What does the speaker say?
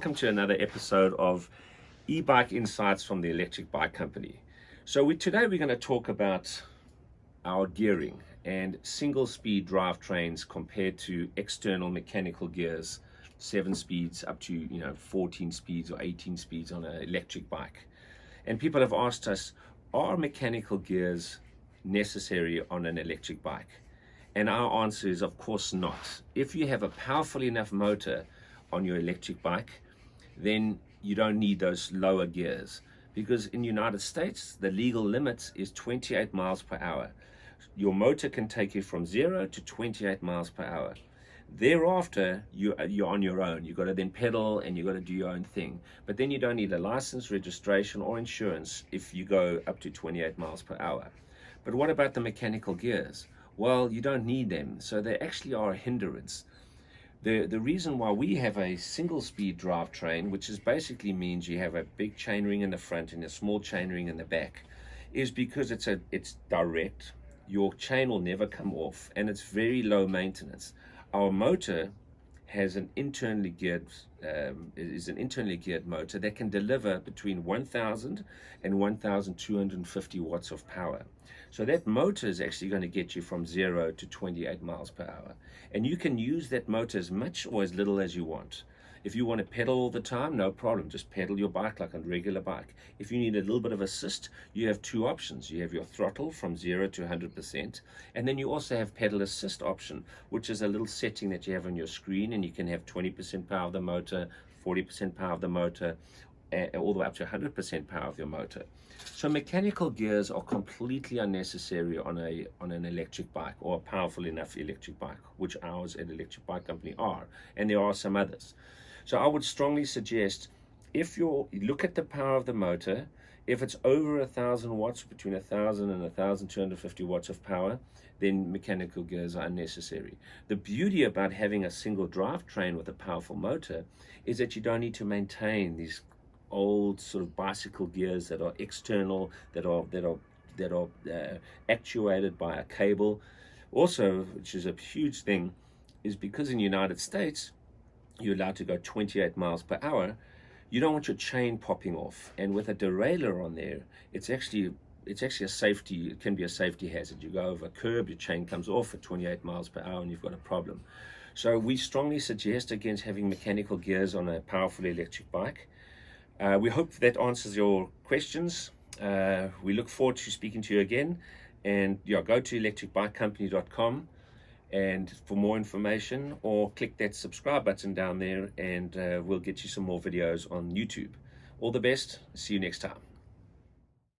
welcome to another episode of e-bike insights from the Electric Bike Company. So today we're going to talk about our gearing and single speed drivetrains compared to external mechanical gears, 7 speeds up to 14 speeds or 18 speeds on an electric bike. And people have asked us, are mechanical gears necessary on an electric bike? And our answer is, of course not. If you have a powerful enough motor on your electric bike, then you don't need those lower gears, because in the United States the legal limit is 28 miles per hour. Your motor can take you from 0 to 28 miles per hour. Thereafter you're on your own. You've got to then pedal and you've got to do your own thing, but then you don't need a license, registration or insurance if you go up to 28 miles per hour. But what about the mechanical gears? Well, you don't need them, so they actually are a hindrance. The reason why we have a single speed drivetrain, which is basically means you have a big chainring in the front and a small chainring in the back, is because it's direct. Your chain will never come off and it's very low maintenance. Our motor has an internally geared motor that can deliver between 1,000 and 1,250 watts of power. So that motor is actually going to get you from 0 to 28 miles per hour. And you can use that motor as much or as little as you want. If you want to pedal all the time, no problem. Just pedal your bike like a regular bike. If you need a little bit of assist, you have two options. You have your throttle from 0 to 100%, and then you also have pedal assist option, which is a little setting that you have on your screen, and you can have 20% power of the motor, 40% power of the motor, all the way up to 100% power of your motor. So mechanical gears are completely unnecessary on an electric bike, or a powerful enough electric bike, which ours at Electric Bike Company are, and there are some others. So I would strongly suggest, if you look at the power of the motor, if it's over 1,000 watts, between 1,000 and 1,250 watts of power, then mechanical gears are unnecessary. The beauty about having a single drivetrain with a powerful motor is that you don't need to maintain these old sort of bicycle gears that are external, that are actuated by a cable. Also, which is a huge thing, is because in the United States you're allowed to go 28 miles per hour, you don't want your chain popping off. And with a derailleur on there, it's actually a safety, it can be a safety hazard. You go over a curb, your chain comes off at 28 miles per hour and you've got a problem. So we strongly suggest against having mechanical gears on a powerful electric bike. We hope that answers your questions. We look forward to speaking to you again. And go to electricbikecompany.com and for more information, or click that subscribe button down there, and we'll get you some more videos on YouTube. All the best. See you next time.